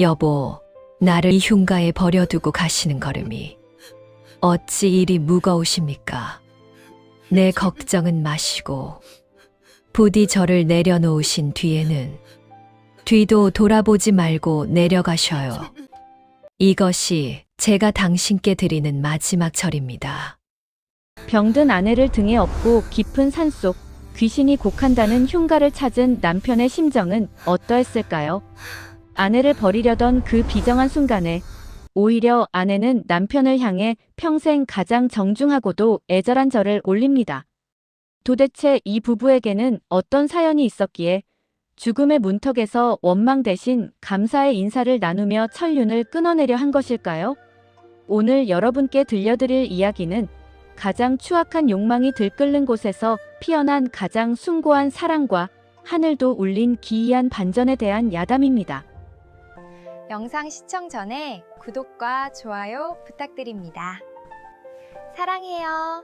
여보, 나를 이 흉가에 버려두고 가시는 걸음이 어찌 이리 무거우십니까? 내 걱정은 마시고 부디 저를 내려놓으신 뒤에는 뒤도 돌아보지 말고 내려가셔요. 이것이 제가 당신께 드리는 마지막 절입니다. 병든 아내를 등에 업고 깊은 산속 귀신이 곡한다는 흉가를 찾은 남편의 심정은 어떠했을까요? 아내를 버리려던 그 비정한 순간에 오히려 아내는 남편을 향해 평생 가장 정중하고도 애절한 절을 올립니다. 도대체 이 부부에게는 어떤 사연이 있었기에 죽음의 문턱에서 원망 대신 감사의 인사를 나누며 천륜을 끊어내려 한 것일까요? 오늘 여러분께 들려드릴 이야기는 가장 추악한 욕망이 들끓는 곳에서 피어난 가장 숭고한 사랑과 하늘도 울린 기이한 반전에 대한 야담입니다. 영상 시청 전에 구독과 좋아요 부탁드립니다. 사랑해요.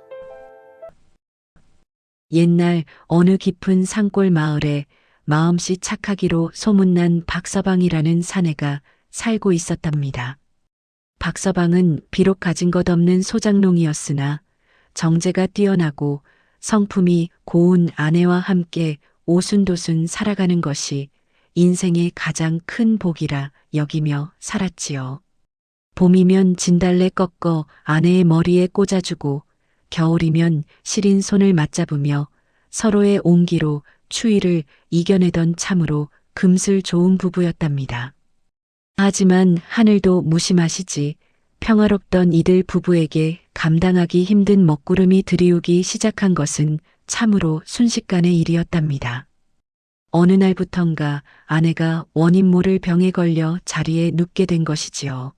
옛날 어느 깊은 산골 마을에 마음씨 착하기로 소문난 박서방이라는 사내가 살고 있었답니다. 박서방은 비록 가진 것 없는 소장농이었으나 정제가 뛰어나고 성품이 고운 아내와 함께 오순도순 살아가는 것이 인생의 가장 큰 복이라 여기며 살았지요. 봄이면 진달래 꺾어 아내의 머리에 꽂아주고 겨울이면 시린 손을 맞잡으며 서로의 온기로 추위를 이겨내던 참으로 금슬 좋은 부부였답니다. 하지만 하늘도 무심하시지 평화롭던 이들 부부에게 감당하기 힘든 먹구름이 들이우기 시작한 것은 참으로 순식간의 일이었답니다. 어느 날부턴가 아내가 원인 모를 병에 걸려 자리에 눕게 된 것이지요.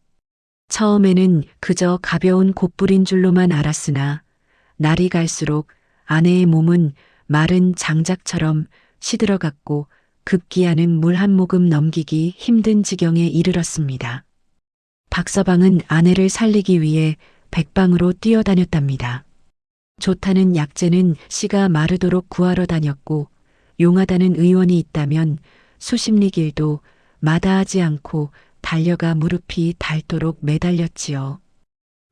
처음에는 그저 가벼운 곧불인 줄로만 알았으나 날이 갈수록 아내의 몸은 마른 장작처럼 시들어갔고 급기야는 물 한 모금 넘기기 힘든 지경에 이르렀습니다. 박서방은 아내를 살리기 위해 백방으로 뛰어다녔답니다. 좋다는 약재는 씨가 마르도록 구하러 다녔고 용하다는 의원이 있다면 수십 리 길도 마다하지 않고 달려가 무릎이 닳도록 매달렸지요.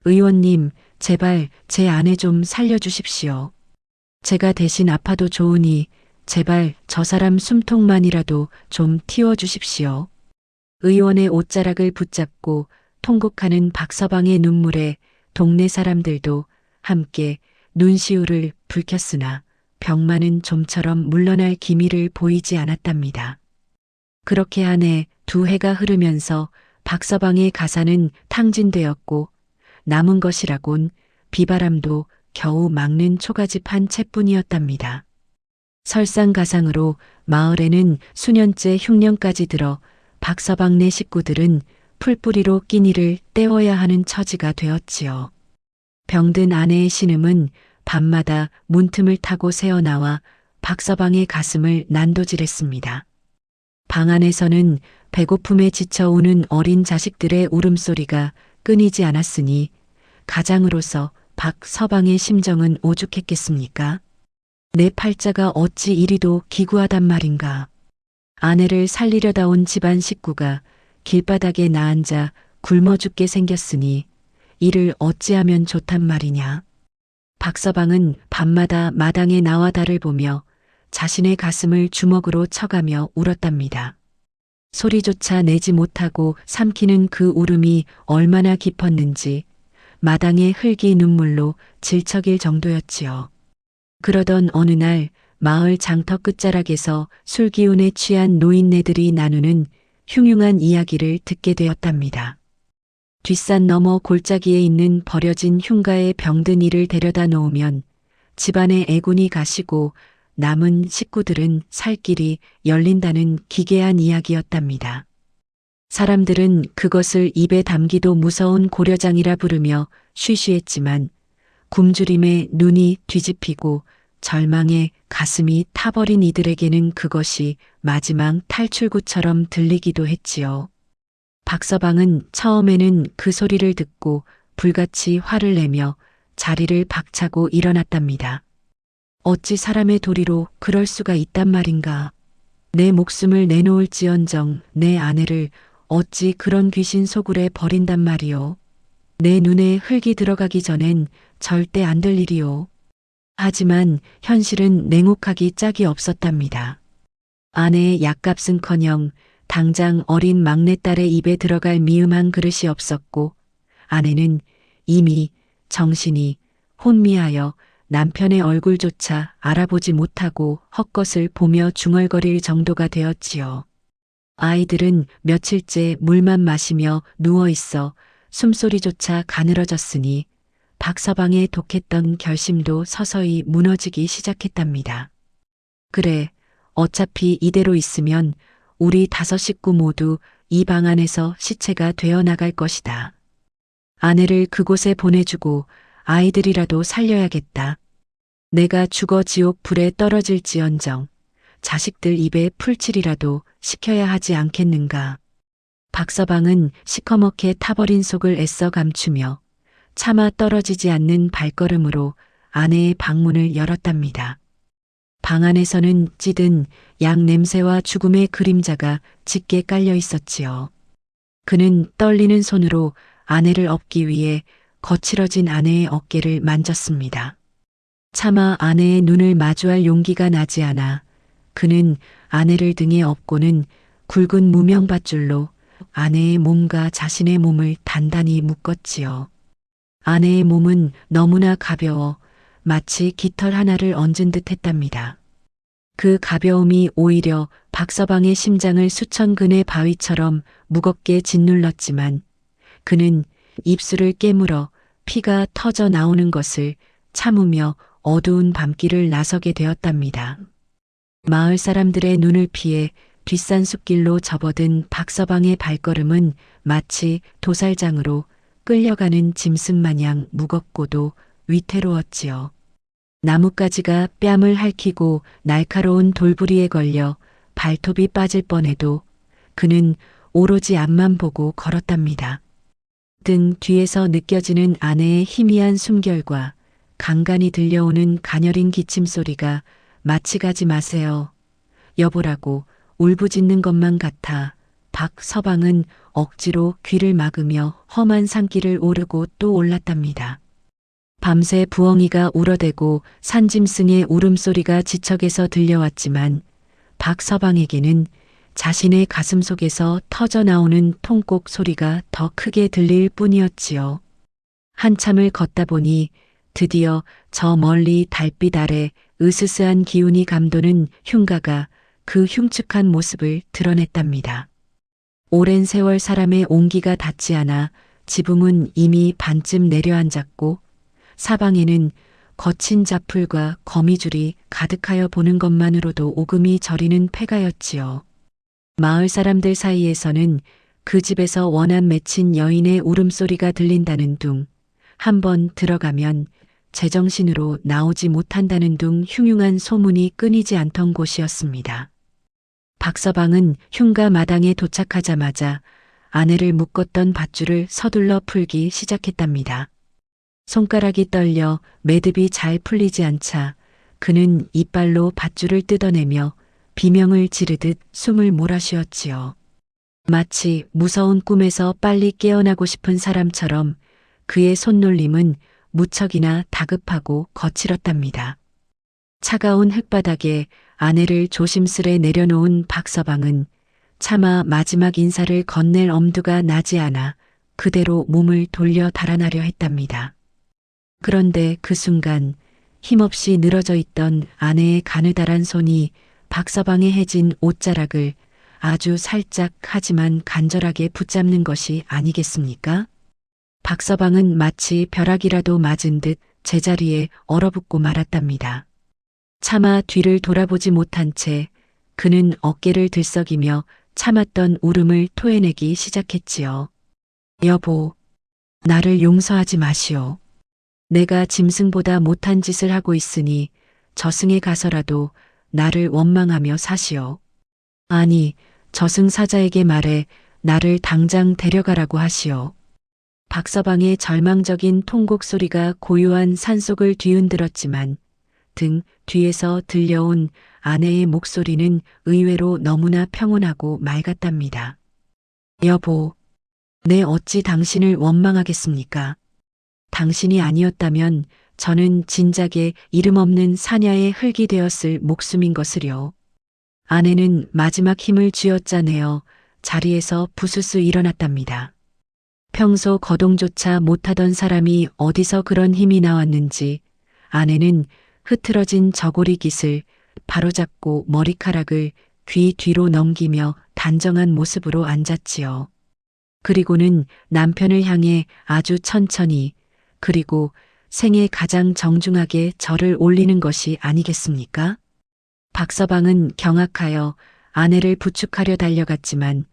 의원님, 제발 제 아내 좀 살려주십시오. 제가 대신 아파도 좋으니 제발 저 사람 숨통만이라도 좀 틔워주십시오. 의원의 옷자락을 붙잡고 통곡하는 박서방의 눈물에 동네 사람들도 함께 눈시울을 붉혔으나 병만은 좀처럼 물러날 기미를 보이지 않았답니다. 그렇게 한 해, 두 해가 흐르면서 박서방의 가사는 탕진되었고 남은 것이라곤 비바람도 겨우 막는 초가집 한 채뿐이었답니다. 설상가상으로 마을에는 수년째 흉년까지 들어 박서방네 식구들은 풀뿌리로 끼니를 때워야 하는 처지가 되었지요. 병든 아내의 신음은 밤마다 문틈을 타고 새어나와 박서방의 가슴을 난도질했습니다. 방 안에서는 배고픔에 지쳐 우는 어린 자식들의 울음소리가 끊이지 않았으니 가장으로서 박서방의 심정은 오죽했겠습니까? 내 팔자가 어찌 이리도 기구하단 말인가. 아내를 살리려다 온 집안 식구가 길바닥에 나앉아 굶어 죽게 생겼으니 이를 어찌하면 좋단 말이냐. 박서방은 밤마다 마당에 나와 달을 보며 자신의 가슴을 주먹으로 쳐가며 울었답니다. 소리조차 내지 못하고 삼키는 그 울음이 얼마나 깊었는지 마당의 흙이 눈물로 질척일 정도였지요. 그러던 어느 날 마을 장터 끝자락에서 술기운에 취한 노인네들이 나누는 흉흉한 이야기를 듣게 되었답니다. 뒷산 너머 골짜기에 있는 버려진 흉가에 병든 이를 데려다 놓으면 집안의 애군이 가시고 남은 식구들은 살 길이 열린다는 기괴한 이야기였답니다. 사람들은 그것을 입에 담기도 무서운 고려장이라 부르며 쉬쉬했지만 굶주림에 눈이 뒤집히고 절망에 가슴이 타버린 이들에게는 그것이 마지막 탈출구처럼 들리기도 했지요. 박서방은 처음에는 그 소리를 듣고 불같이 화를 내며 자리를 박차고 일어났답니다. 어찌 사람의 도리로 그럴 수가 있단 말인가. 내 목숨을 내놓을지언정 내 아내를 어찌 그런 귀신 속을에 버린단 말이오. 내 눈에 흙이 들어가기 전엔 절대 안 될 일이오. 하지만 현실은 냉혹하기 짝이 없었답니다. 아내의 약값은커녕 당장 어린 막내딸의 입에 들어갈 미음한 그릇이 없었고 아내는 이미 정신이 혼미하여 남편의 얼굴조차 알아보지 못하고 헛것을 보며 중얼거릴 정도가 되었지요. 아이들은 며칠째 물만 마시며 누워있어 숨소리조차 가늘어졌으니 박서방의 독했던 결심도 서서히 무너지기 시작했답니다. 그래, 어차피 이대로 있으면 우리 5 식구 모두 이 방 안에서 시체가 되어 나갈 것이다. 아내를 그곳에 보내주고 아이들이라도 살려야겠다. 내가 죽어 지옥 불에 떨어질지언정 자식들 입에 풀칠이라도 시켜야 하지 않겠는가. 박서방은 시커멓게 타버린 속을 애써 감추며 차마 떨어지지 않는 발걸음으로 아내의 방문을 열었답니다. 방 안에서는 찌든 양 냄새와 죽음의 그림자가 짙게 깔려 있었지요. 그는 떨리는 손으로 아내를 업기 위해 거칠어진 아내의 어깨를 만졌습니다. 차마 아내의 눈을 마주할 용기가 나지 않아 그는 아내를 등에 업고는 굵은 무명밧줄로 아내의 몸과 자신의 몸을 단단히 묶었지요. 아내의 몸은 너무나 가벼워 마치 깃털 하나를 얹은 듯 했답니다. 그 가벼움이 오히려 박서방의 심장을 수천 근의 바위처럼 무겁게 짓눌렀지만 그는 입술을 깨물어 피가 터져 나오는 것을 참으며 어두운 밤길을 나서게 되었답니다. 마을 사람들의 눈을 피해 뒷산숲길로 접어든 박서방의 발걸음은 마치 도살장으로 끌려가는 짐승 마냥 무겁고도 위태로웠지요. 나뭇가지가 뺨을 핥히고 날카로운 돌부리에 걸려 발톱이 빠질 뻔해도 그는 오로지 앞만 보고 걸었답니다. 등 뒤에서 느껴지는 아내의 희미한 숨결과 간간히 들려오는 가녀린 기침 소리가 마치 가지 마세요. 여보라고 울부짖는 것만 같아 박서방은 억지로 귀를 막으며 험한 산길을 오르고 또 올랐답니다. 밤새 부엉이가 울어대고 산짐승의 울음소리가 지척에서 들려왔지만 박서방에게는 자신의 가슴 속에서 터져나오는 통곡 소리가 더 크게 들릴 뿐이었지요. 한참을 걷다 보니 드디어 저 멀리 달빛 아래 으스스한 기운이 감도는 흉가가 그 흉측한 모습을 드러냈답니다. 오랜 세월 사람의 온기가 닿지 않아 지붕은 이미 반쯤 내려앉았고 사방에는 거친 자풀과 거미줄이 가득하여 보는 것만으로도 오금이 저리는 폐가였지요. 마을 사람들 사이에서는 그 집에서 원한 맺힌 여인의 울음소리가 들린다는 둥, 한번 들어가면 제정신으로 나오지 못한다는 둥 흉흉한 소문이 끊이지 않던 곳이었습니다. 박서방은 흉가 마당에 도착하자마자 아내를 묶었던 밧줄을 서둘러 풀기 시작했답니다. 손가락이 떨려 매듭이 잘 풀리지 않자 그는 이빨로 밧줄을 뜯어내며 비명을 지르듯 숨을 몰아쉬었지요. 마치 무서운 꿈에서 빨리 깨어나고 싶은 사람처럼 그의 손놀림은 무척이나 다급하고 거칠었답니다. 차가운 흙바닥에 아내를 조심스레 내려놓은 박서방은 차마 마지막 인사를 건넬 엄두가 나지 않아 그대로 몸을 돌려 달아나려 했답니다. 그런데 그 순간 힘없이 늘어져 있던 아내의 가느다란 손이 박서방의 해진 옷자락을 아주 살짝 하지만 간절하게 붙잡는 것이 아니겠습니까? 박서방은 마치 벼락이라도 맞은 듯 제자리에 얼어붙고 말았답니다. 차마 뒤를 돌아보지 못한 채 그는 어깨를 들썩이며 참았던 울음을 토해내기 시작했지요. 여보, 나를 용서하지 마시오. 내가 짐승보다 못한 짓을 하고 있으니 저승에 가서라도 나를 원망하며 사시오. 아니, 저승사자에게 말해 나를 당장 데려가라고 하시오. 박서방의 절망적인 통곡 소리가 고요한 산속을 뒤흔들었지만 등 뒤에서 들려온 아내의 목소리는 의외로 너무나 평온하고 맑았답니다. 여보, 내 어찌 당신을 원망하겠습니까? 당신이 아니었다면 저는 진작에 이름 없는 사냐의 흙이 되었을 목숨인 것을요. 아내는 마지막 힘을 쥐어짜내어 자리에서 부스스 일어났답니다. 평소 거동조차 못하던 사람이 어디서 그런 힘이 나왔는지 아내는 흐트러진 저고리 깃을 바로잡고 머리카락을 귀 뒤로 넘기며 단정한 모습으로 앉았지요. 그리고는 남편을 향해 아주 천천히 그리고 생애 가장 정중하게 절을 올리는 것이 아니겠습니까? 박서방은 경악하여 아내를 부축하려 달려갔지만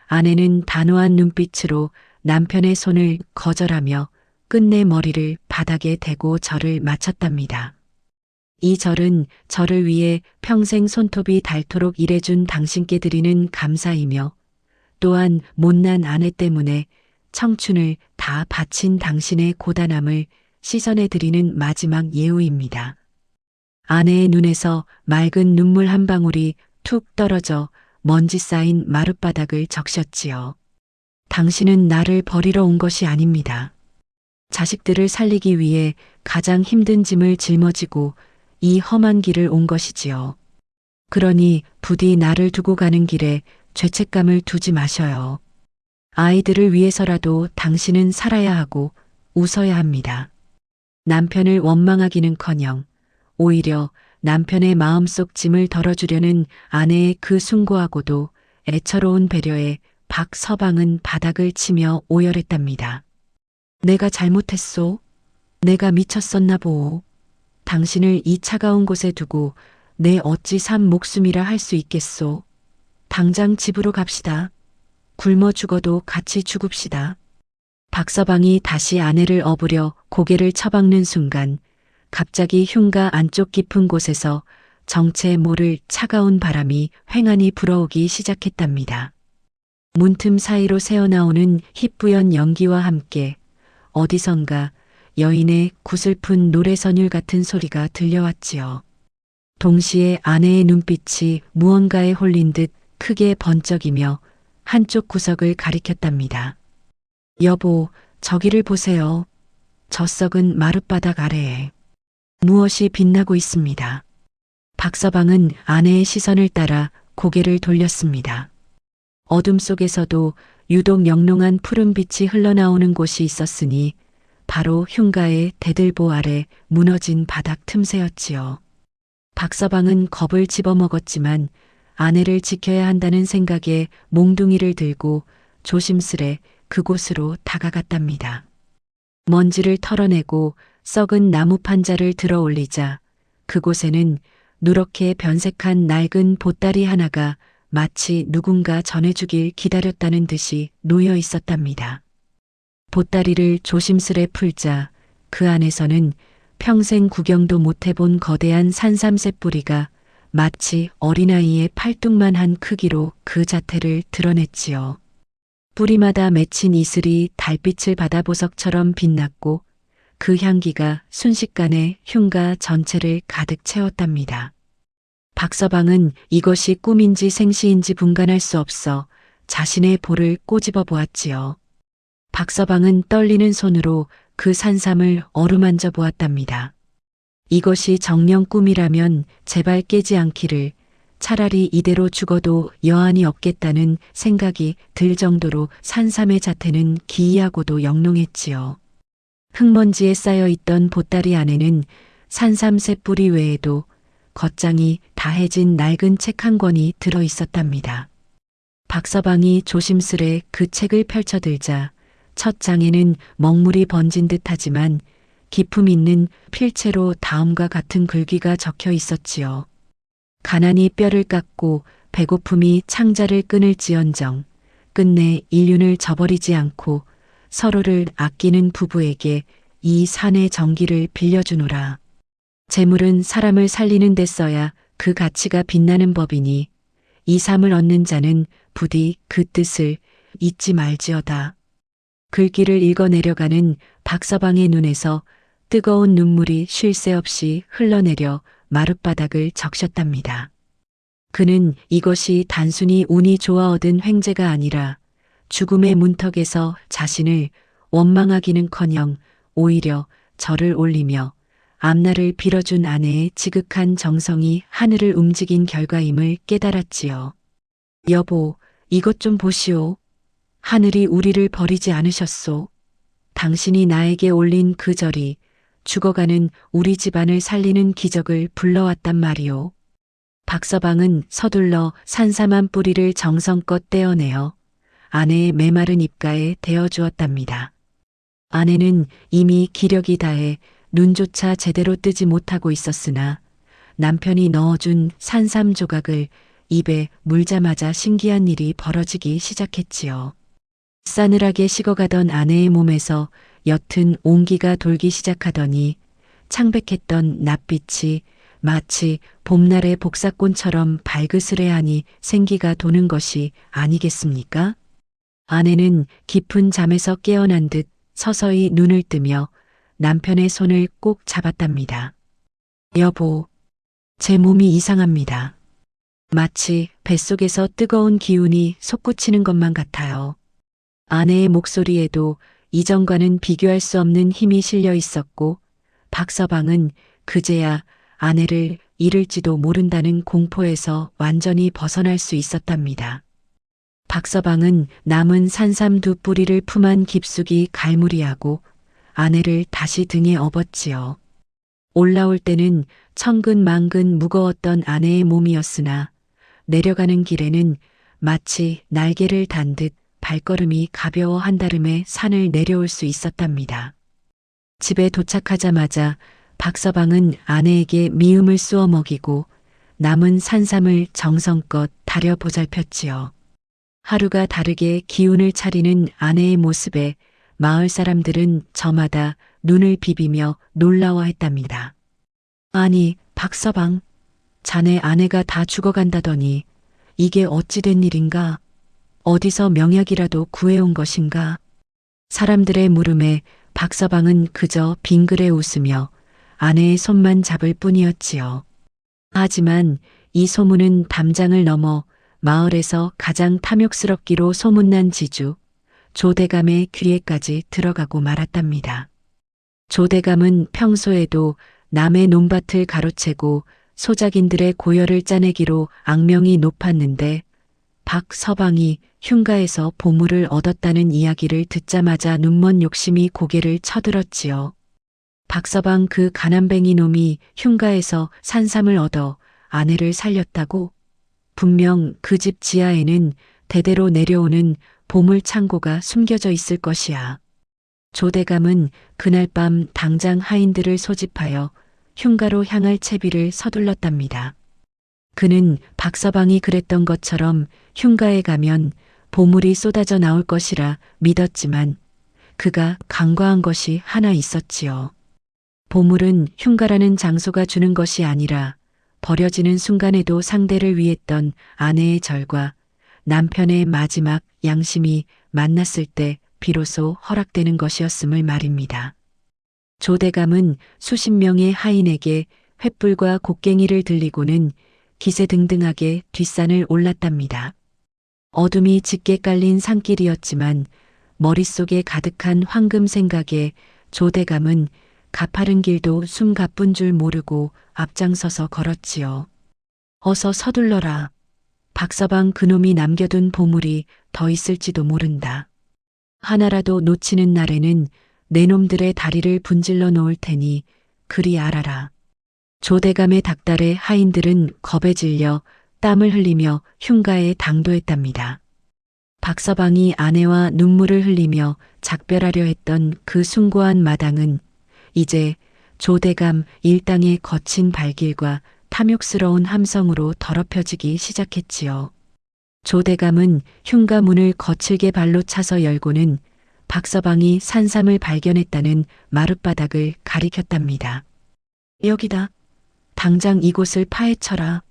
아내는 단호한 눈빛으로 남편의 손을 거절하며 끝내 머리를 바닥에 대고 절을 마쳤답니다. 이 절은 저를 위해 평생 손톱이 닳도록 일해준 당신께 드리는 감사이며 또한 못난 아내 때문에 청춘을 다 바친 당신의 고단함을 씻어내 드리는 마지막 예우입니다. 아내의 눈에서 맑은 눈물 한 방울이 툭 떨어져 먼지 쌓인 마룻바닥을 적셨지요. 당신은 나를 버리러 온 것이 아닙니다. 자식들을 살리기 위해 가장 힘든 짐을 짊어지고 이 험한 길을 온 것이지요. 그러니 부디 나를 두고 가는 길에 죄책감을 두지 마셔요. 아이들을 위해서라도 당신은 살아야 하고 웃어야 합니다. 남편을 원망하기는커녕 오히려 남편의 마음속 짐을 덜어주려는 아내의 그 숭고하고도 애처로운 배려에 박서방은 바닥을 치며 오열했답니다. 내가 잘못했소? 내가 미쳤었나 보오. 당신을 이 차가운 곳에 두고 내 어찌 산 목숨이라 할 수 있겠소. 당장 집으로 갑시다. 굶어 죽어도 같이 죽읍시다. 박서방이 다시 아내를 업으려 고개를 처박는 순간 갑자기 흉가 안쪽 깊은 곳에서 정체 모를 차가운 바람이 횡하니 불어오기 시작했답니다. 문틈 사이로 새어나오는 희뿌연 연기와 함께 어디선가 여인의 구슬픈 노래선율 같은 소리가 들려왔지요. 동시에 아내의 눈빛이 무언가에 홀린 듯 크게 번쩍이며 한쪽 구석을 가리켰답니다. 여보, 저기를 보세요. 저 썩은 마룻바닥 아래에 무엇이 빛나고 있습니다. 박서방은 아내의 시선을 따라 고개를 돌렸습니다. 어둠 속에서도 유독 영롱한 푸른빛이 흘러나오는 곳이 있었으니 바로 흉가의 대들보 아래 무너진 바닥 틈새였지요. 박서방은 겁을 집어먹었지만 아내를 지켜야 한다는 생각에 몽둥이를 들고 조심스레 그곳으로 다가갔답니다. 먼지를 털어내고 썩은 나무 판자를 들어 올리자 그곳에는 누렇게 변색한 낡은 보따리 하나가 마치 누군가 전해주길 기다렸다는 듯이 놓여 있었답니다. 보따리를 조심스레 풀자 그 안에서는 평생 구경도 못 해본 거대한 산삼새 뿌리가 마치 어린아이의 팔뚝만한 크기로 그 자태를 드러냈지요. 뿌리마다 맺힌 이슬이 달빛을 받아 보석처럼 빛났고 그 향기가 순식간에 흉가 전체를 가득 채웠답니다. 박서방은 이것이 꿈인지 생시인지 분간할 수 없어 자신의 볼을 꼬집어 보았지요. 박서방은 떨리는 손으로 그 산삼을 어루만져 보았답니다. 이것이 정녕 꿈이라면 제발 깨지 않기를, 차라리 이대로 죽어도 여한이 없겠다는 생각이 들 정도로 산삼의 자태는 기이하고도 영롱했지요. 흙먼지에 쌓여있던 보따리 안에는 산삼새 뿌리 외에도 겉장이 다해진 낡은 책 한 권이 들어 있었답니다. 박서방이 조심스레 그 책을 펼쳐들자 첫 장에는 먹물이 번진 듯하지만 기품 있는 필체로 다음과 같은 글귀가 적혀 있었지요. 가난이 뼈를 깎고 배고픔이 창자를 끊을지언정 끝내 인륜을 저버리지 않고 서로를 아끼는 부부에게 이 산의 정기를 빌려주노라. 재물은 사람을 살리는 데 써야 그 가치가 빛나는 법이니 이 삶을 얻는 자는 부디 그 뜻을 잊지 말지어다. 글귀를 읽어내려가는 박서방의 눈에서 뜨거운 눈물이 쉴 새 없이 흘러내려 마룻바닥을 적셨답니다. 그는 이것이 단순히 운이 좋아 얻은 횡재가 아니라 죽음의 문턱에서 자신을 원망하기는커녕 오히려 절을 올리며 앞날을 빌어준 아내의 지극한 정성이 하늘을 움직인 결과임을 깨달았지요. 여보, 이것 좀 보시오. 하늘이 우리를 버리지 않으셨소. 당신이 나에게 올린 그 절이 죽어가는 우리 집안을 살리는 기적을 불러왔단 말이오. 박서방은 서둘러 산삼한 뿌리를 정성껏 떼어내어 아내의 메마른 입가에 대어주었답니다. 아내는 이미 기력이 다해 눈조차 제대로 뜨지 못하고 있었으나 남편이 넣어준 산삼 조각을 입에 물자마자 신기한 일이 벌어지기 시작했지요. 싸늘하게 식어가던 아내의 몸에서 옅은 온기가 돌기 시작하더니 창백했던 낯빛이 마치 봄날의 복사꽃처럼 발그스레하니 생기가 도는 것이 아니겠습니까? 아내는 깊은 잠에서 깨어난 듯 서서히 눈을 뜨며 남편의 손을 꼭 잡았답니다. 여보, 제 몸이 이상합니다. 마치 뱃속에서 뜨거운 기운이 솟구치는 것만 같아요. 아내의 목소리에도 이전과는 비교할 수 없는 힘이 실려 있었고 박서방은 그제야 아내를 잃을지도 모른다는 공포에서 완전히 벗어날 수 있었답니다. 박서방은 남은 산삼 2뿌리를 품안 깊숙이 갈무리하고 아내를 다시 등에 업었지요. 올라올 때는 천근만근 무거웠던 아내의 몸이었으나 내려가는 길에는 마치 날개를 단 듯 발걸음이 가벼워 한달음에 산을 내려올 수 있었답니다. 집에 도착하자마자 박서방은 아내에게 미음을 쑤어 먹이고 남은 산삼을 정성껏 다려 보살폈지요. 하루가 다르게 기운을 차리는 아내의 모습에 마을 사람들은 저마다 눈을 비비며 놀라워했답니다. 아니, 박서방, 자네 아내가 다 죽어간다더니 이게 어찌 된 일인가? 어디서 명약이라도 구해온 것인가? 사람들의 물음에 박서방은 그저 빙그레 웃으며 아내의 손만 잡을 뿐이었지요. 하지만 이 소문은 담장을 넘어 마을에서 가장 탐욕스럽기로 소문난 지주 조대감의 귀에까지 들어가고 말았답니다. 조대감은 평소에도 남의 논밭을 가로채고 소작인들의 고열을 짜내기로 악명이 높았는데 박서방이 흉가에서 보물을 얻었다는 이야기를 듣자마자 눈먼 욕심이 고개를 쳐들었지요. 박서방 그 가난뱅이 놈이 흉가에서 산삼을 얻어 아내를 살렸다고? 분명 그 집 지하에는 대대로 내려오는 보물 창고가 숨겨져 있을 것이야. 조대감은 그날 밤 당장 하인들을 소집하여 흉가로 향할 채비를 서둘렀답니다. 그는 박서방이 그랬던 것처럼 흉가에 가면 보물이 쏟아져 나올 것이라 믿었지만 그가 간과한 것이 하나 있었지요. 보물은 흉가라는 장소가 주는 것이 아니라 버려지는 순간에도 상대를 위했던 아내의 절과 남편의 마지막 양심이 만났을 때 비로소 허락되는 것이었음을 말입니다. 조대감은 수십 명의 하인에게 횃불과 곡괭이를 들리고는 기세등등하게 뒷산을 올랐답니다. 어둠이 짙게 깔린 산길이었지만 머릿속에 가득한 황금 생각에 조대감은 가파른 길도 숨 가쁜 줄 모르고 앞장서서 걸었지요. 어서 서둘러라. 박서방 그놈이 남겨둔 보물이 더 있을지도 모른다. 하나라도 놓치는 날에는 내 놈들의 다리를 분질러 놓을 테니 그리 알아라. 조대감의 닥달에 하인들은 겁에 질려 땀을 흘리며 흉가에 당도했답니다. 박서방이 아내와 눈물을 흘리며 작별하려 했던 그 숭고한 마당은 이제 조대감 일당의 거친 발길과 탐욕스러운 함성으로 더럽혀지기 시작했지요. 조대감은 흉가 문을 거칠게 발로 차서 열고는 박서방이 산삼을 발견했다는 마룻바닥을 가리켰답니다. 여기다. 당장 이곳을 파헤쳐라.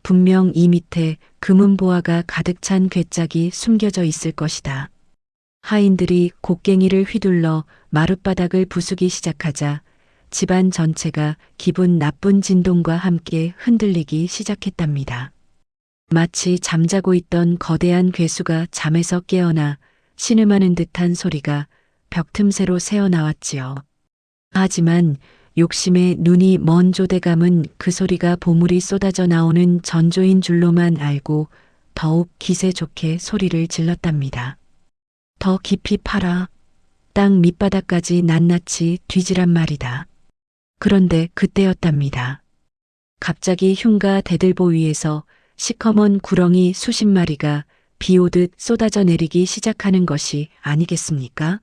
분명 이 밑에 금은보화가 가득 찬 괴짝이 숨겨져 있을 것이다. 하인들이 곡괭이를 휘둘러 마룻바닥을 부수기 시작하자 집안 전체가 기분 나쁜 진동과 함께 흔들리기 시작했답니다. 마치 잠자고 있던 거대한 괴수가 잠에서 깨어나 신음하는 듯한 소리가 벽 틈새로 새어나왔지요. 하지만 욕심에 눈이 먼 조대감은 그 소리가 보물이 쏟아져 나오는 전조인 줄로만 알고 더욱 기세 좋게 소리를 질렀답니다. 더 깊이 파라. 땅 밑바닥까지 낱낱이 뒤지란 말이다. 그런데 그때였답니다. 갑자기 흉가 대들보 위에서 시커먼 구렁이 수십 마리가 비 오듯 쏟아져 내리기 시작하는 것이 아니겠습니까?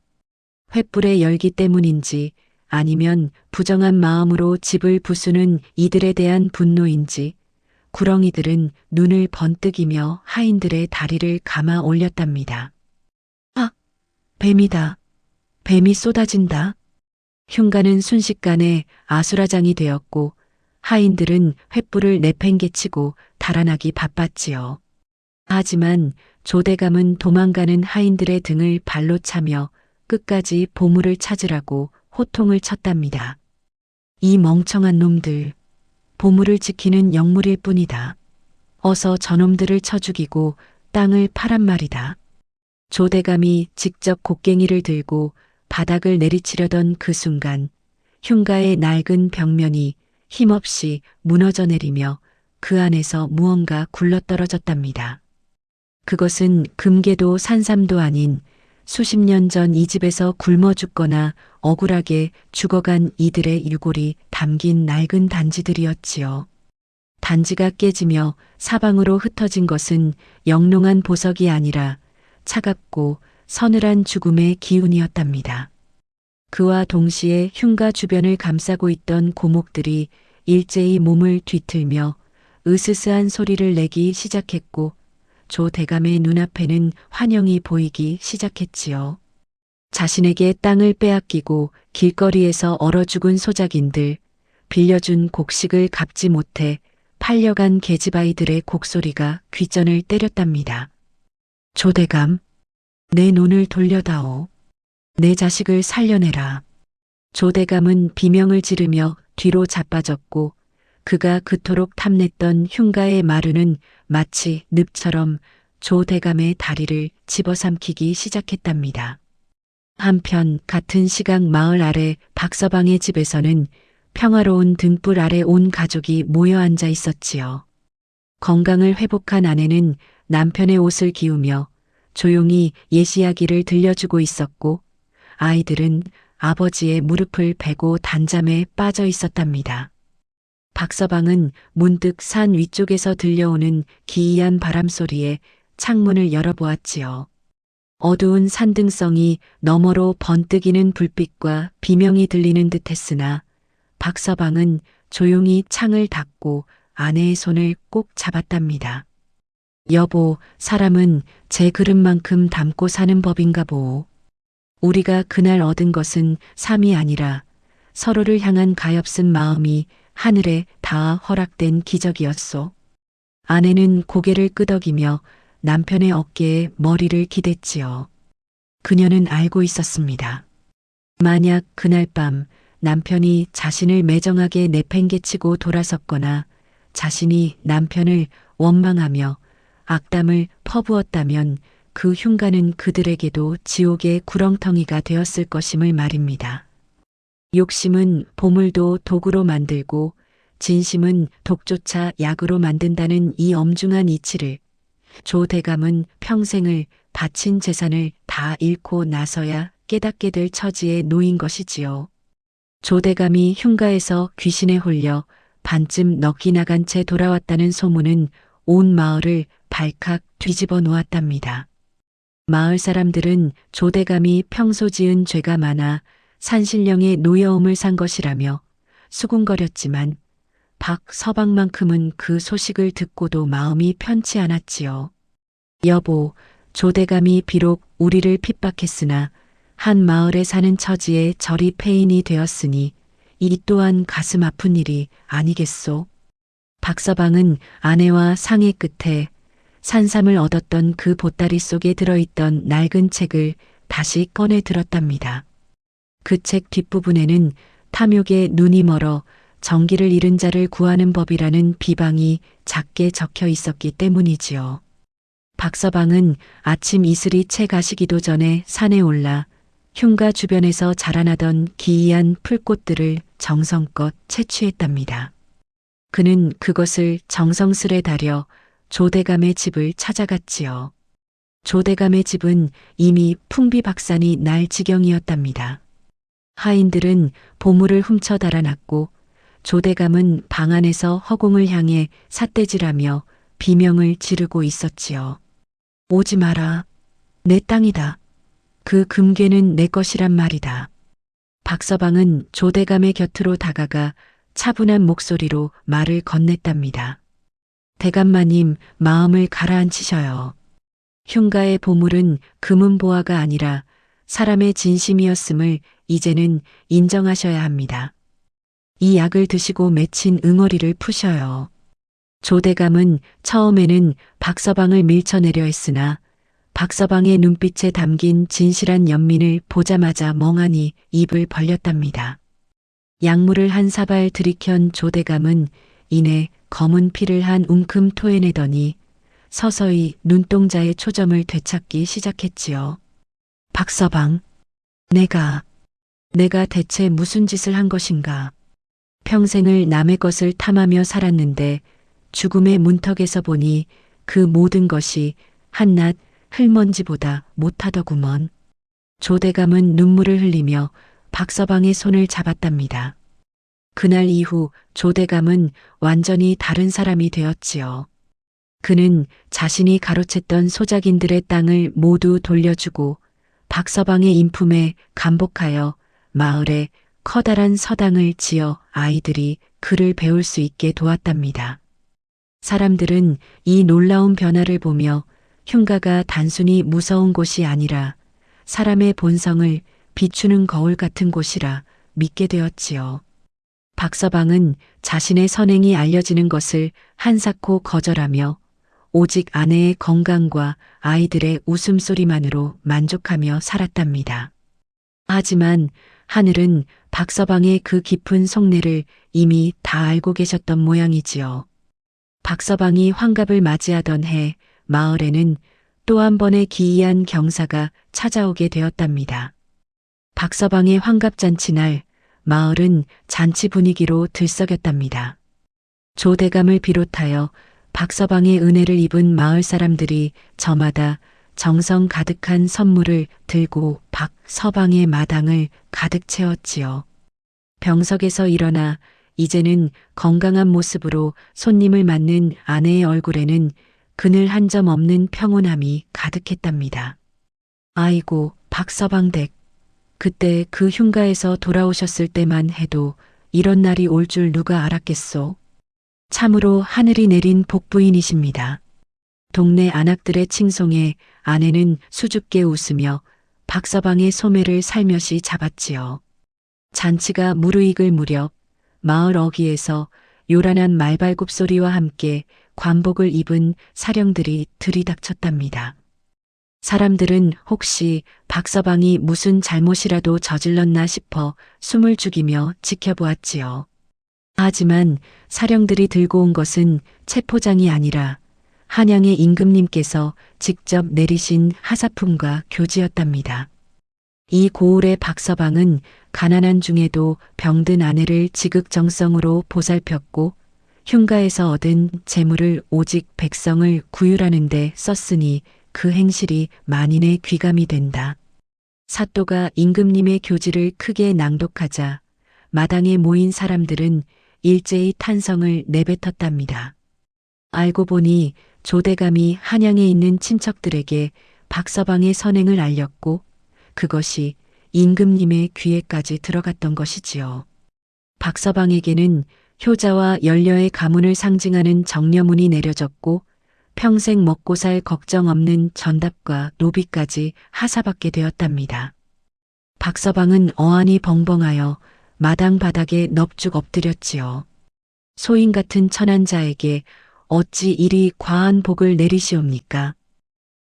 횃불의 열기 때문인지 아니면 부정한 마음으로 집을 부수는 이들에 대한 분노인지 구렁이들은 눈을 번뜩이며 하인들의 다리를 감아 올렸답니다. 아! 뱀이다. 뱀이 쏟아진다. 흉가는 순식간에 아수라장이 되었고 하인들은 횃불을 내팽개치고 달아나기 바빴지요. 하지만 조대감은 도망가는 하인들의 등을 발로 차며 끝까지 보물을 찾으라고 호통을 쳤답니다. 이 멍청한 놈들, 보물을 지키는 영물일 뿐이다. 어서 저놈들을 쳐 죽이고 땅을 파란 말이다. 조대감이 직접 곡괭이를 들고 바닥을 내리치려던 그 순간 흉가의 낡은 벽면이 힘없이 무너져 내리며 그 안에서 무언가 굴러떨어졌답니다. 그것은 금괴도 산삼도 아닌 수십 년 전 이 집에서 굶어 죽거나 억울하게 죽어간 이들의 일골이 담긴 낡은 단지들이었지요. 단지가 깨지며 사방으로 흩어진 것은 영롱한 보석이 아니라 차갑고 서늘한 죽음의 기운이었답니다. 그와 동시에 흉가 주변을 감싸고 있던 고목들이 일제히 몸을 뒤틀며 으스스한 소리를 내기 시작했고 조 대감의 눈앞에는 환영이 보이기 시작했지요. 자신에게 땅을 빼앗기고 길거리에서 얼어 죽은 소작인들, 빌려준 곡식을 갚지 못해 팔려간 계집아이들의 곡소리가 귓전을 때렸답니다. 조대감, 내 눈을 돌려다오. 내 자식을 살려내라. 조대감은 비명을 지르며 뒤로 자빠졌고 그가 그토록 탐냈던 흉가의 마루는 마치 늪처럼 조대감의 다리를 집어삼키기 시작했답니다. 한편 같은 시각 마을 아래 박서방의 집에서는 평화로운 등불 아래 온 가족이 모여 앉아 있었지요. 건강을 회복한 아내는 남편의 옷을 기우며 조용히 옛 이야기를 들려주고 있었고 아이들은 아버지의 무릎을 베고 단잠에 빠져 있었답니다. 박서방은 문득 산 위쪽에서 들려오는 기이한 바람소리에 창문을 열어보았지요. 어두운 산등성이 너머로 번뜩이는 불빛과 비명이 들리는 듯했으나 박서방은 조용히 창을 닫고 아내의 손을 꼭 잡았답니다. 여보, 사람은 제 그릇만큼 담고 사는 법인가 보오. 우리가 그날 얻은 것은 삶이 아니라 서로를 향한 가엾은 마음이 하늘에 닿아 허락된 기적이었소. 아내는 고개를 끄덕이며 남편의 어깨에 머리를 기댔지요. 그녀는 알고 있었습니다. 만약 그날 밤 남편이 자신을 매정하게 내팽개치고 돌아섰거나 자신이 남편을 원망하며 악담을 퍼부었다면 그 흉가는 그들에게도 지옥의 구렁텅이가 되었을 것임을 말입니다. 욕심은 보물도 도구로 만들고 진심은 독조차 약으로 만든다는 이 엄중한 이치를 조 대감은 평생을 바친 재산을 다 잃고 나서야 깨닫게 될 처지에 놓인 것이지요. 조 대감이 흉가에서 귀신에 홀려 반쯤 넋이 나간 채 돌아왔다는 소문은 온 마을을 발칵 뒤집어 놓았답니다. 마을 사람들은 조 대감이 평소 지은 죄가 많아 산신령의 노여움을 산 것이라며 수군거렸지만 박서방만큼은 그 소식을 듣고도 마음이 편치 않았지요. 여보, 조 대감이 비록 우리를 핍박했으나 한 마을에 사는 처지에 저리 폐인이 되었으니 이 또한 가슴 아픈 일이 아니겠소. 박서방은 아내와 상의 끝에 산삼을 얻었던 그 보따리 속에 들어있던 낡은 책을 다시 꺼내 들었답니다. 그 책 뒷부분에는 탐욕에 눈이 멀어 정기를 잃은 자를 구하는 법이라는 비방이 작게 적혀 있었기 때문이지요. 박서방은 아침 이슬이 채 가시기도 전에 산에 올라 흉가 주변에서 자라나던 기이한 풀꽃들을 정성껏 채취했답니다. 그는 그것을 정성스레 다려 조대감의 집을 찾아갔지요. 조대감의 집은 이미 풍비박산이 날 지경이었답니다. 하인들은 보물을 훔쳐 달아났고 조대감은 방 안에서 허공을 향해 삿대질하며 비명을 지르고 있었지요. 오지 마라. 내 땅이다. 그 금괴는 내 것이란 말이다. 박서방은 조대감의 곁으로 다가가 차분한 목소리로 말을 건넸답니다. 대감마님, 마음을 가라앉히셔요. 흉가의 보물은 금은보화가 아니라 사람의 진심이었음을 이제는 인정하셔야 합니다. 이 약을 드시고 맺힌 응어리를 푸셔요. 조대감은 처음에는 박서방을 밀쳐내려 했으나 박서방의 눈빛에 담긴 진실한 연민을 보자마자 멍하니 입을 벌렸답니다. 약물을 한 사발 들이켠 조대감은 이내 검은 피를 한 웅큼 토해내더니 서서히 눈동자의 초점을 되찾기 시작했지요. 박서방, 내가 대체 무슨 짓을 한 것인가? 평생을 남의 것을 탐하며 살았는데 죽음의 문턱에서 보니 그 모든 것이 한낱 흙먼지보다 못하더구먼. 조대감은 눈물을 흘리며 박서방의 손을 잡았답니다. 그날 이후 조대감은 완전히 다른 사람이 되었지요. 그는 자신이 가로챘던 소작인들의 땅을 모두 돌려주고 박서방의 인품에 감복하여 마을에 커다란 서당을 지어 아이들이 글을 배울 수 있게 도왔답니다. 사람들은 이 놀라운 변화를 보며 흉가가 단순히 무서운 곳이 아니라 사람의 본성을 비추는 거울 같은 곳이라 믿게 되었지요. 박서방은 자신의 선행이 알려지는 것을 한사코 거절하며 오직 아내의 건강과 아이들의 웃음소리만으로 만족하며 살았답니다. 하지만 하늘은 박서방의 그 깊은 속내를 이미 다 알고 계셨던 모양이지요. 박서방이 환갑을 맞이하던 해 마을에는 또 한 번의 기이한 경사가 찾아오게 되었답니다. 박서방의 환갑잔치날 마을은 잔치 분위기로 들썩였답니다. 조대감을 비롯하여 박서방의 은혜를 입은 마을 사람들이 저마다 정성 가득한 선물을 들고 박서방의 마당을 가득 채웠지요. 병석에서 일어나 이제는 건강한 모습으로 손님을 맞는 아내의 얼굴에는 그늘 한 점 없는 평온함이 가득했답니다. 아이고, 박서방 댁. 그때 그 흉가에서 돌아오셨을 때만 해도 이런 날이 올 줄 누가 알았겠소. 참으로 하늘이 내린 복부인이십니다. 동네 안악들의 칭송에 아내는 수줍게 웃으며 박서방의 소매를 살며시 잡았지요. 잔치가 무르익을 무렵 마을 어귀에서 요란한 말발굽 소리와 함께 관복을 입은 사령들이 들이닥쳤답니다. 사람들은 혹시 박서방이 무슨 잘못이라도 저질렀나 싶어 숨을 죽이며 지켜보았지요. 하지만 사령들이 들고 온 것은 체포장이 아니라 한양의 임금님께서 직접 내리신 하사품과 교지였답니다. 이 고을의 박서방은 가난한 중에도 병든 아내를 지극정성으로 보살폈고 흉가에서 얻은 재물을 오직 백성을 구휼하는 데 썼으니 그 행실이 만인의 귀감이 된다. 사또가 임금님의 교지를 크게 낭독하자 마당에 모인 사람들은 일제히 탄성을 내뱉었답니다. 알고 보니 조대감이 한양에 있는 친척들에게 박서방의 선행을 알렸고 그것이 임금님의 귀에까지 들어갔던 것이지요. 박서방에게는 효자와 연려의 가문을 상징하는 정려문이 내려졌고 평생 먹고 살 걱정 없는 전답과 노비까지 하사받게 되었답니다. 박서방은 어안이 벙벙하여 마당 바닥에 넙죽 엎드렸지요. 소인 같은 천한 자에게 어찌 이리 과한 복을 내리시옵니까?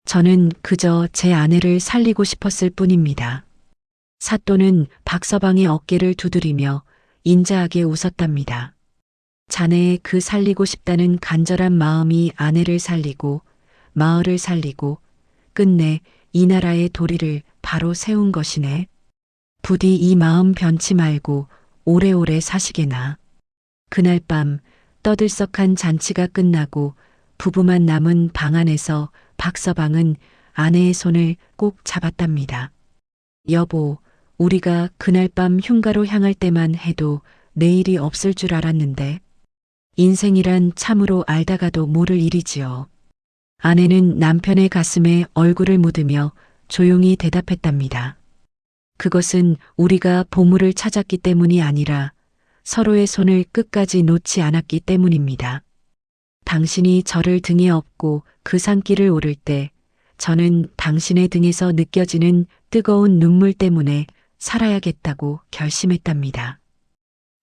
저는 그저 제 아내를 살리고 싶었을 뿐입니다. 사또는 박서방의 어깨를 두드리며 인자하게 웃었답니다. 자네의 그 살리고 싶다는 간절한 마음이 아내를 살리고 마을을 살리고 끝내 이 나라의 도리를 바로 세운 것이네. 부디 이 마음 변치 말고 오래오래 사시게나. 그날 밤 떠들썩한 잔치가 끝나고 부부만 남은 방 안에서 박서방은 아내의 손을 꼭 잡았답니다. 여보, 우리가 그날 밤 흉가로 향할 때만 해도 내일이 없을 줄 알았는데 인생이란 참으로 알다가도 모를 일이지요. 아내는 남편의 가슴에 얼굴을 묻으며 조용히 대답했답니다. 그것은 우리가 보물을 찾았기 때문이 아니라 서로의 손을 끝까지 놓지 않았기 때문입니다. 당신이 저를 등에 업고 그 산길을 오를 때 저는 당신의 등에서 느껴지는 뜨거운 눈물 때문에 살아야겠다고 결심했답니다.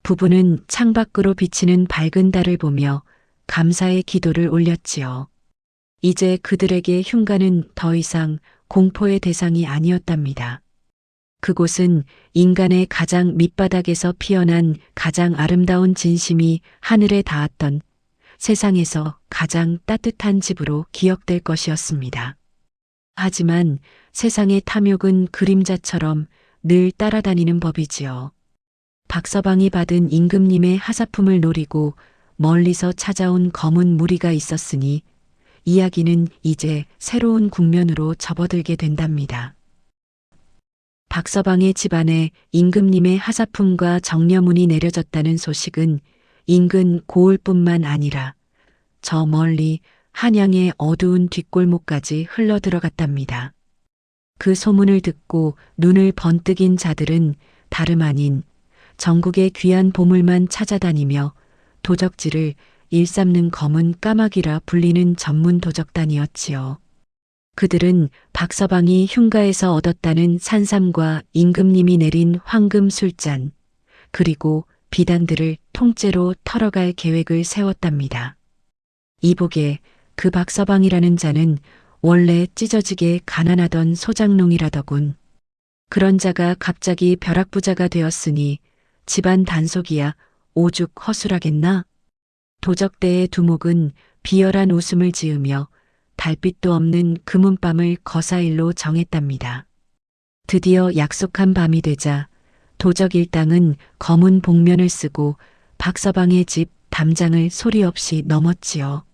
부부는 창밖으로 비치는 밝은 달을 보며 감사의 기도를 올렸지요. 이제 그들에게 흉가는 더 이상 공포의 대상이 아니었답니다. 그곳은 인간의 가장 밑바닥에서 피어난 가장 아름다운 진심이 하늘에 닿았던 세상에서 가장 따뜻한 집으로 기억될 것이었습니다. 하지만 세상의 탐욕은 그림자처럼 늘 따라다니는 법이지요. 박서방이 받은 임금님의 하사품을 노리고 멀리서 찾아온 검은 무리가 있었으니 이야기는 이제 새로운 국면으로 접어들게 된답니다. 박서방의 집안에 임금님의 하사품과 정려문이 내려졌다는 소식은 인근 고을뿐만 아니라 저 멀리 한양의 어두운 뒷골목까지 흘러들어갔답니다. 그 소문을 듣고 눈을 번뜩인 자들은 다름 아닌 전국의 귀한 보물만 찾아다니며 도적질을 일삼는 검은 까마귀라 불리는 전문 도적단이었지요. 그들은 박서방이 흉가에서 얻었다는 산삼과 임금님이 내린 황금 술잔, 그리고 비단들을 통째로 털어갈 계획을 세웠답니다. 이복에 그 박서방이라는 자는 원래 찢어지게 가난하던 소장농이라더군. 그런 자가 갑자기 벼락부자가 되었으니 집안 단속이야 오죽 허술하겠나? 도적대의 두목은 비열한 웃음을 지으며 달빛도 없는 금은밤을 거사일로 정했답니다. 드디어 약속한 밤이 되자 도적 일당은 검은 복면을 쓰고 박서방의 집 담장을 소리 없이 넘었지요.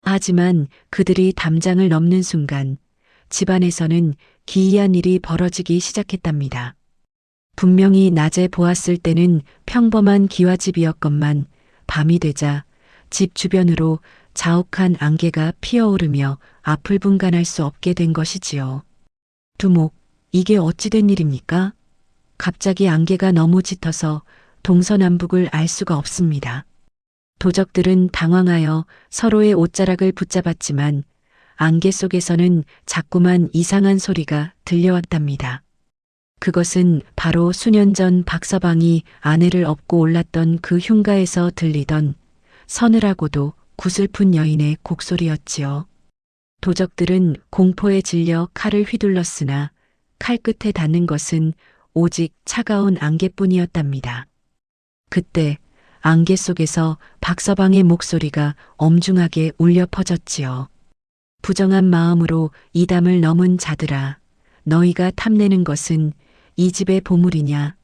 하지만 그들이 담장을 넘는 순간 집안에서는 기이한 일이 벌어지기 시작했답니다. 분명히 낮에 보았을 때는 평범한 기와집이었건만 밤이 되자 집 주변으로 자욱한 안개가 피어오르며 앞을 분간할 수 없게 된 것이지요. 두목, 이게 어찌된 일입니까? 갑자기 안개가 너무 짙어서 동서남북을 알 수가 없습니다. 도적들은 당황하여 서로의 옷자락을 붙잡았지만 안개 속에서는 자꾸만 이상한 소리가 들려왔답니다. 그것은 바로 수년 전 박서방이 아내를 업고 올랐던 그 흉가에서 들리던 서늘하고도 구슬픈 여인의 곡소리였지요. 도적들은 공포에 질려 칼을 휘둘렀으나 칼끝에 닿는 것은 오직 차가운 안개뿐이었답니다. 그때 안개 속에서 박서방의 목소리가 엄중하게 울려 퍼졌지요. 부정한 마음으로 이 담을 넘은 자들아, 너희가 탐내는 것은 이 집의 보물이냐,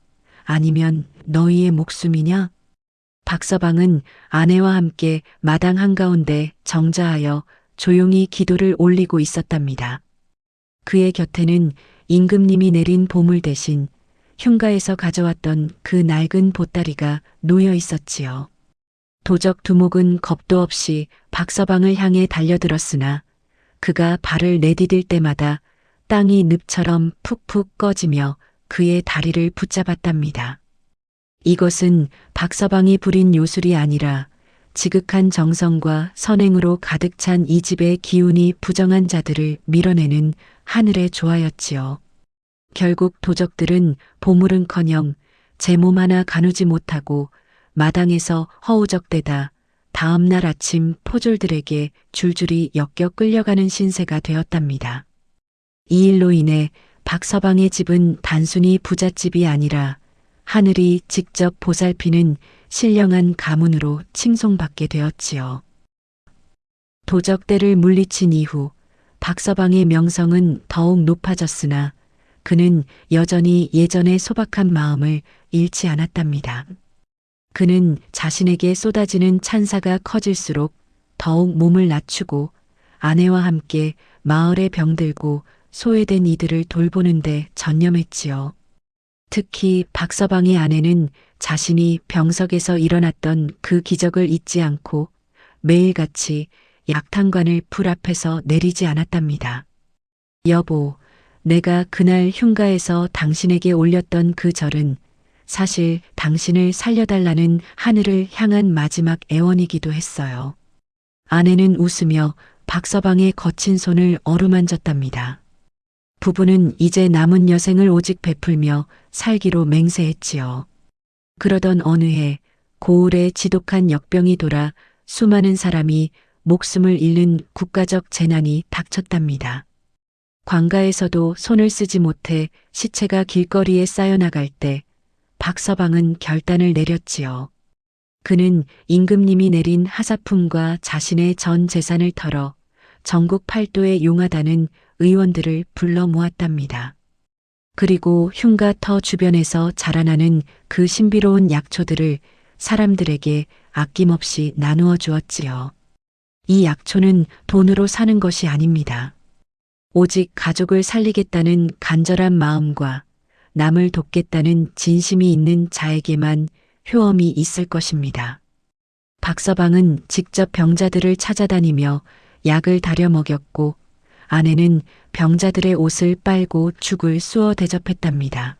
아니면 너희의 목숨이냐? 박서방은 아내와 함께 마당 한가운데 정자하여 조용히 기도를 올리고 있었답니다. 그의 곁에는 임금님이 내린 보물 대신 흉가에서 가져왔던 그 낡은 보따리가 놓여 있었지요. 도적 두목은 겁도 없이 박서방을 향해 달려들었으나 그가 발을 내디딜 때마다 땅이 늪처럼 푹푹 꺼지며 그의 다리를 붙잡았답니다. 이것은 박서방이 부린 요술이 아니라 지극한 정성과 선행으로 가득 찬 이 집의 기운이 부정한 자들을 밀어내는 하늘의 조화였지요. 결국 도적들은 보물은커녕 제 몸 하나 가누지 못하고 마당에서 허우적대다 다음 날 아침 포졸들에게 줄줄이 엮여 끌려가는 신세가 되었답니다. 이 일로 인해 박서방의 집은 단순히 부잣집이 아니라 하늘이 직접 보살피는 신령한 가문으로 칭송받게 되었지요. 도적대를 물리친 이후 박서방의 명성은 더욱 높아졌으나 그는 여전히 예전의 소박한 마음을 잃지 않았답니다. 그는 자신에게 쏟아지는 찬사가 커질수록 더욱 몸을 낮추고 아내와 함께 마을에 병들고 소외된 이들을 돌보는 데 전념했지요. 특히 박서방의 아내는 자신이 병석에서 일어났던 그 기적을 잊지 않고 매일같이 약탕관을 불 앞에서 내리지 않았답니다. 여보, 내가 그날 흉가에서 당신에게 올렸던 그 절은 사실 당신을 살려달라는 하늘을 향한 마지막 애원이기도 했어요. 아내는 웃으며 박서방의 거친 손을 어루만졌답니다. 부부는 이제 남은 여생을 오직 베풀며 살기로 맹세했지요. 그러던 어느 해 고을에 지독한 역병이 돌아 수많은 사람이 목숨을 잃는 국가적 재난이 닥쳤답니다. 관가에서도 손을 쓰지 못해 시체가 길거리에 쌓여나갈 때 박서방은 결단을 내렸지요. 그는 임금님이 내린 하사품과 자신의 전 재산을 털어 전국 팔도에 용하다는 의원들을 불러 모았답니다. 그리고 흉가터 주변에서 자라나는 그 신비로운 약초들을 사람들에게 아낌없이 나누어 주었지요. 이 약초는 돈으로 사는 것이 아닙니다. 오직 가족을 살리겠다는 간절한 마음과 남을 돕겠다는 진심이 있는 자에게만 효험이 있을 것입니다. 박서방은 직접 병자들을 찾아다니며 약을 다려 먹였고 아내는 병자들의 옷을 빨고 죽을 쑤어 대접했답니다.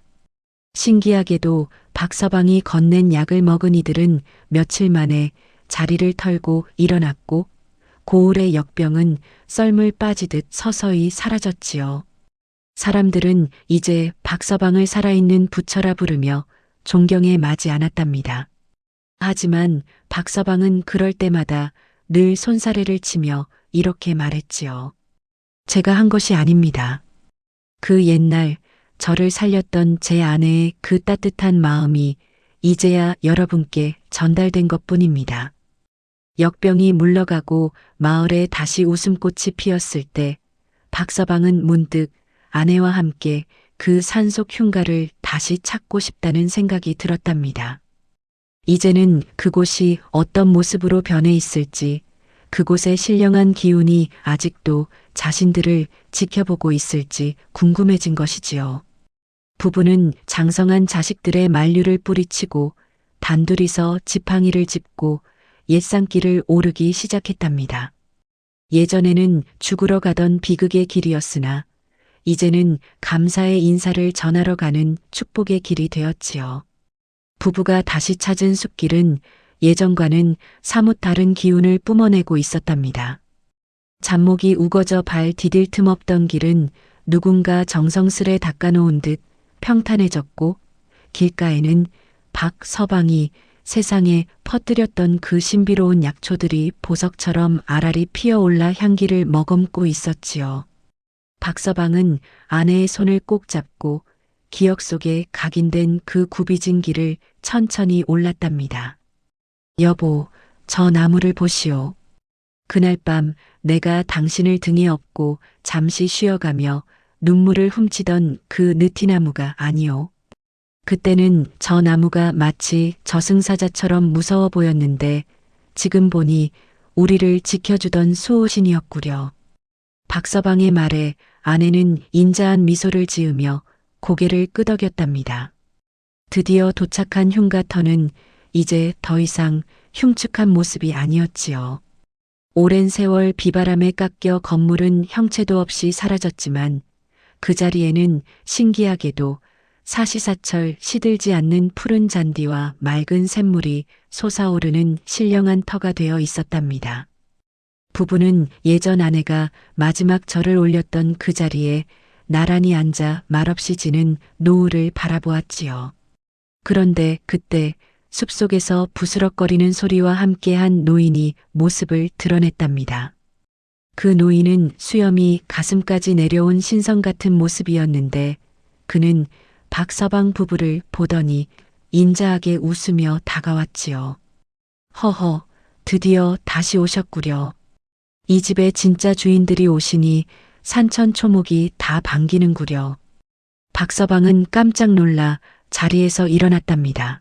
신기하게도 박서방이 건넨 약을 먹은 이들은 며칠 만에 자리를 털고 일어났고 고을의 역병은 썰물 빠지듯 서서히 사라졌지요. 사람들은 이제 박서방을 살아있는 부처라 부르며 존경에 마지 않았답니다. 하지만 박서방은 그럴 때마다 늘 손사래를 치며 이렇게 말했지요. 제가 한 것이 아닙니다. 그 옛날 저를 살렸던 제 아내의 그 따뜻한 마음이 이제야 여러분께 전달된 것뿐입니다. 역병이 물러가고 마을에 다시 웃음꽃이 피었을 때 박서방은 문득 아내와 함께 그 산속 흉가를 다시 찾고 싶다는 생각이 들었답니다. 이제는 그곳이 어떤 모습으로 변해 있을지, 그곳의 신령한 기운이 아직도 자신들을 지켜보고 있을지 궁금해진 것이지요. 부부는 장성한 자식들의 만류를 뿌리치고 단둘이서 지팡이를 짚고 옛산길을 오르기 시작했답니다. 예전에는 죽으러 가던 비극의 길이었으나 이제는 감사의 인사를 전하러 가는 축복의 길이 되었지요. 부부가 다시 찾은 숲길은 예전과는 사뭇 다른 기운을 뿜어내고 있었답니다. 잡목이 우거져 발 디딜 틈 없던 길은 누군가 정성스레 닦아놓은 듯 평탄해졌고 길가에는 박서방이 세상에 퍼뜨렸던 그 신비로운 약초들이 보석처럼 알알이 피어올라 향기를 머금고 있었지요. 박서방은 아내의 손을 꼭 잡고 기억 속에 각인된 그 굽이진 길을 천천히 올랐답니다. 여보, 저 나무를 보시오. 그날 밤 내가 당신을 등에 업고 잠시 쉬어가며 눈물을 훔치던 그 느티나무가 아니오. 그때는 저 나무가 마치 저승사자처럼 무서워 보였는데 지금 보니 우리를 지켜주던 수호신이었구려. 박서방의 말에 아내는 인자한 미소를 지으며 고개를 끄덕였답니다. 드디어 도착한 흉가터는 이제 더 이상 흉측한 모습이 아니었지요. 오랜 세월 비바람에 깎여 건물은 형체도 없이 사라졌지만 그 자리에는 신기하게도 사시사철 시들지 않는 푸른 잔디와 맑은 샘물이 솟아오르는 신령한 터가 되어 있었답니다. 부부는 예전 아내가 마지막 절을 올렸던 그 자리에 나란히 앉아 말없이 지는 노을을 바라보았지요. 그런데 그때 숲속에서 부스럭거리는 소리와 함께한 노인이 모습을 드러냈답니다. 그 노인은 수염이 가슴까지 내려온 신성 같은 모습이었는데 그는 박서방 부부를 보더니 인자하게 웃으며 다가왔지요. 허허, 드디어 다시 오셨구려. 이 집의 진짜 주인들이 오시니 산천초목이 다 반기는구려. 박서방은 깜짝 놀라 자리에서 일어났답니다.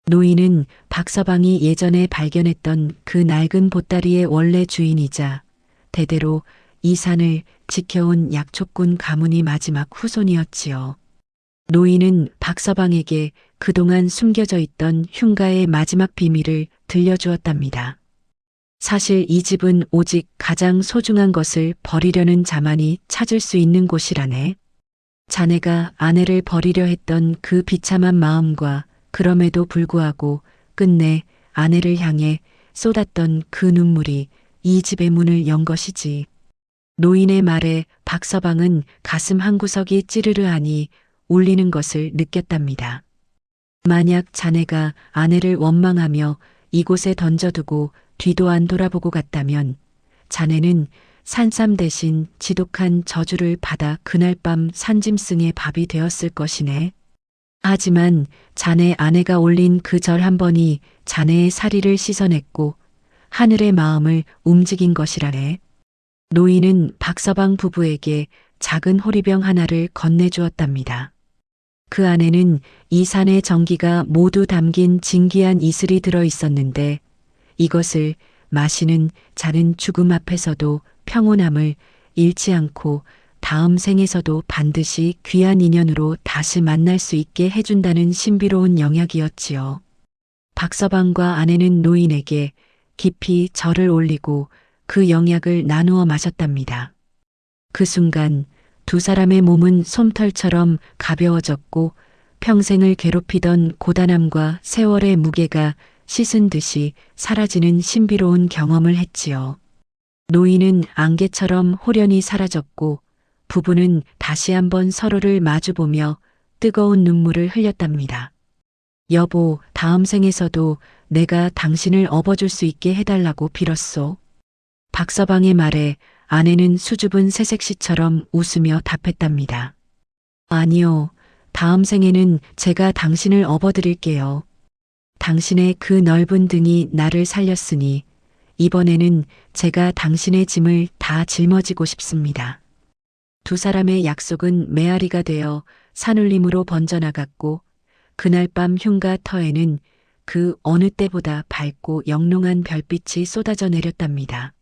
노인은 박서방이 예전에 발견했던 그 낡은 보따리의 원래 주인이자 대대로 이 산을 지켜온 약초꾼 가문이 마지막 후손이었지요. 노인은 박서방에게 그동안 숨겨져 있던 흉가의 마지막 비밀을 들려주었답니다. 사실 이 집은 오직 가장 소중한 것을 버리려는 자만이 찾을 수 있는 곳이라네. 자네가 아내를 버리려 했던 그 비참한 마음과 그럼에도 불구하고 끝내 아내를 향해 쏟았던 그 눈물이 이 집의 문을 연 것이지. 노인의 말에 박서방은 가슴 한구석이 찌르르하니 울리는 것을 느꼈답니다. 만약 자네가 아내를 원망하며 이곳에 던져두고 뒤도 안 돌아보고 갔다면 자네는 산삼 대신 지독한 저주를 받아 그날 밤 산짐승의 밥이 되었을 것이네. 하지만 자네 아내가 올린 그 절 한 번이 자네의 사리를 씻어냈고 하늘의 마음을 움직인 것이라네. 노인은 박서방 부부에게 작은 호리병 하나를 건네주었답니다. 그 안에는 이 산의 정기가 모두 담긴 진귀한 이슬이 들어 있었는데 이것을 마시는 자는 죽음 앞에서도 평온함을 잃지 않고 다음 생에서도 반드시 귀한 인연으로 다시 만날 수 있게 해준다는 신비로운 영약이었지요. 박서방과 아내는 노인에게 깊이 절을 올리고 그 영약을 나누어 마셨답니다. 그 순간 두 사람의 몸은 솜털처럼 가벼워졌고 평생을 괴롭히던 고단함과 세월의 무게가 씻은 듯이 사라지는 신비로운 경험을 했지요. 노인은 안개처럼 홀연히 사라졌고 부부는 다시 한번 서로를 마주보며 뜨거운 눈물을 흘렸답니다. 여보, 다음 생에서도 내가 당신을 업어줄 수 있게 해달라고 빌었소. 박서방의 말에 아내는 수줍은 새색시처럼 웃으며 답했답니다. 아니요, 다음 생에는 제가 당신을 업어드릴게요. 당신의 그 넓은 등이 나를 살렸으니 이번에는 제가 당신의 짐을 다 짊어지고 싶습니다. 두 사람의 약속은 메아리가 되어 산울림으로 번져나갔고 그날 밤 흉가 터에는 그 어느 때보다 밝고 영롱한 별빛이 쏟아져 내렸답니다.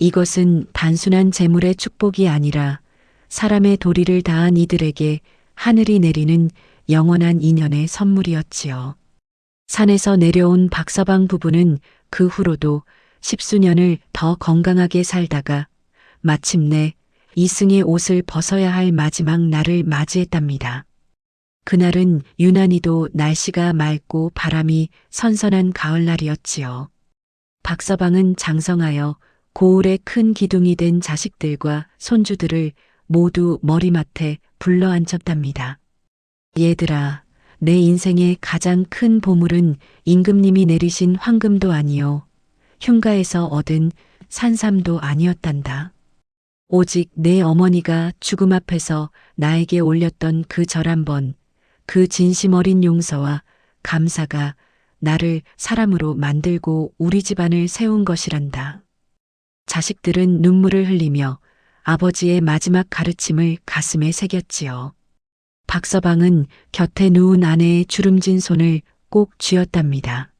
이것은 단순한 재물의 축복이 아니라 사람의 도리를 다한 이들에게 하늘이 내리는 영원한 인연의 선물이었지요. 산에서 내려온 박서방 부부는 그 후로도 10수년을 더 건강하게 살다가 마침내 이승의 옷을 벗어야 할 마지막 날을 맞이했답니다. 그날은 유난히도 날씨가 맑고 바람이 선선한 가을날이었지요. 박서방은 장성하여 고을의 큰 기둥이 된 자식들과 손주들을 모두 머리맡에 불러 앉혔답니다. 얘들아, 내 인생의 가장 큰 보물은 임금님이 내리신 황금도 아니요, 흉가에서 얻은 산삼도 아니었단다. 오직 내 어머니가 죽음 앞에서 나에게 올렸던 그 절 한 번, 그 진심 어린 용서와 감사가 나를 사람으로 만들고 우리 집안을 세운 것이란다. 자식들은 눈물을 흘리며 아버지의 마지막 가르침을 가슴에 새겼지요. 박서방은 곁에 누운 아내의 주름진 손을 꼭 쥐었답니다.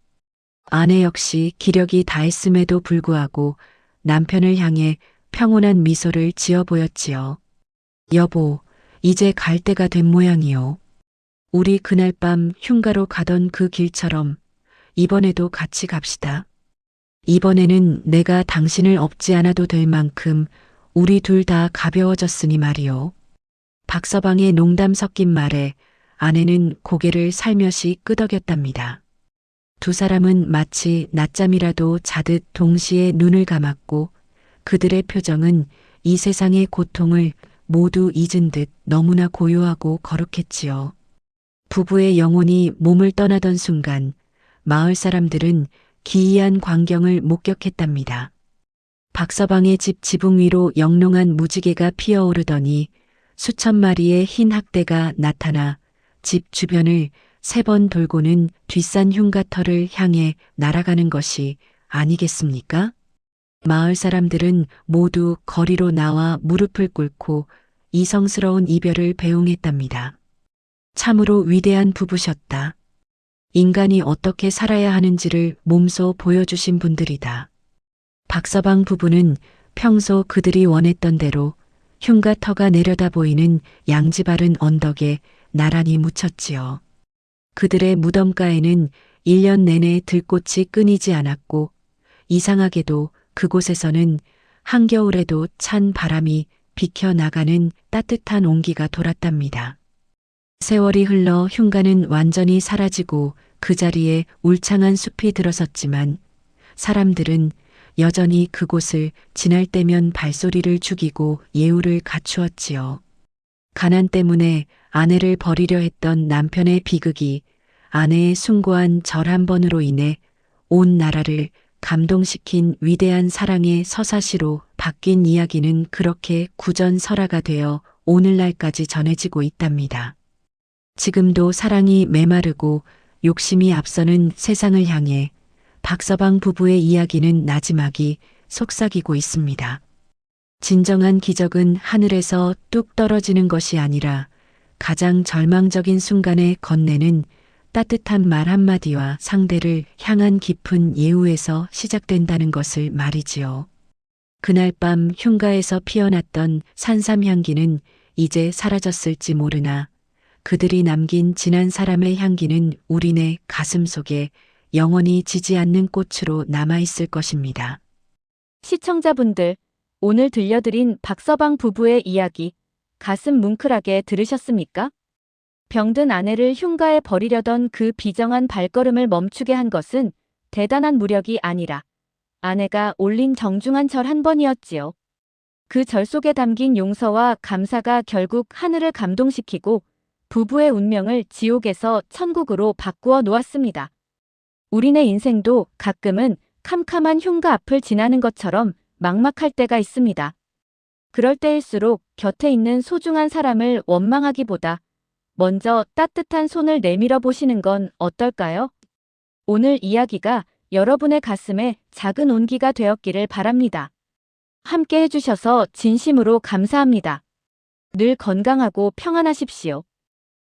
아내 역시 기력이 다했음에도 불구하고 남편을 향해 평온한 미소를 지어 보였지요. 여보, 이제 갈 때가 된 모양이요. 우리 그날 밤 흉가로 가던 그 길처럼 이번에도 같이 갑시다. 이번에는 내가 당신을 업지 않아도 될 만큼 우리 둘 다 가벼워졌으니 말이요. 박서방의 농담 섞인 말에 아내는 고개를 살며시 끄덕였답니다. 두 사람은 마치 낮잠이라도 자듯 동시에 눈을 감았고 그들의 표정은 이 세상의 고통을 모두 잊은 듯 너무나 고요하고 거룩했지요. 부부의 영혼이 몸을 떠나던 순간 마을 사람들은 기이한 광경을 목격했답니다. 박서방의 집 지붕 위로 영롱한 무지개가 피어오르더니 수천 마리의 흰 학대가 나타나 집 주변을 3번 돌고는 뒷산 흉가터를 향해 날아가는 것이 아니겠습니까? 마을 사람들은 모두 거리로 나와 무릎을 꿇고 이성스러운 이별을 배웅했답니다. 참으로 위대한 부부셨다. 인간이 어떻게 살아야 하는지를 몸소 보여주신 분들이다. 박서방 부부는 평소 그들이 원했던 대로 흉가터가 내려다 보이는 양지바른 언덕에 나란히 묻혔지요. 그들의 무덤가에는 1년 내내 들꽃이 끊이지 않았고 이상하게도 그곳에서는 한겨울에도 찬 바람이 비켜나가는 따뜻한 온기가 돌았답니다. 세월이 흘러 흉가는 완전히 사라지고 그 자리에 울창한 숲이 들어섰지만 사람들은 여전히 그곳을 지날 때면 발소리를 죽이고 예우를 갖추었지요. 가난 때문에 아내를 버리려 했던 남편의 비극이 아내의 숭고한 절 한 번으로 인해 온 나라를 감동시킨 위대한 사랑의 서사시로 바뀐 이야기는 그렇게 구전설화가 되어 오늘날까지 전해지고 있답니다. 지금도 사랑이 메마르고 욕심이 앞서는 세상을 향해 박서방 부부의 이야기는 나지막이 속삭이고 있습니다. 진정한 기적은 하늘에서 뚝 떨어지는 것이 아니라 가장 절망적인 순간에 건네는 따뜻한 말 한마디와 상대를 향한 깊은 예우에서 시작된다는 것을 말이지요. 그날 밤 흉가에서 피어났던 산삼향기는 이제 사라졌을지 모르나 그들이 남긴 지난 사람의 향기는 우리네 가슴 속에 영원히 지지 않는 꽃으로 남아있을 것입니다. 시청자분들, 오늘 들려드린 박서방 부부의 이야기, 가슴 뭉클하게 들으셨습니까? 병든 아내를 흉가에 버리려던 그 비정한 발걸음을 멈추게 한 것은 대단한 무력이 아니라 아내가 올린 정중한 절 한 번이었지요. 그 절 속에 담긴 용서와 감사가 결국 하늘을 감동시키고 부부의 운명을 지옥에서 천국으로 바꾸어 놓았습니다. 우리네 인생도 가끔은 캄캄한 흉가 앞을 지나는 것처럼 막막할 때가 있습니다. 그럴 때일수록 곁에 있는 소중한 사람을 원망하기보다 먼저 따뜻한 손을 내밀어 보시는 건 어떨까요? 오늘 이야기가 여러분의 가슴에 작은 온기가 되었기를 바랍니다. 함께 해주셔서 진심으로 감사합니다. 늘 건강하고 평안하십시오.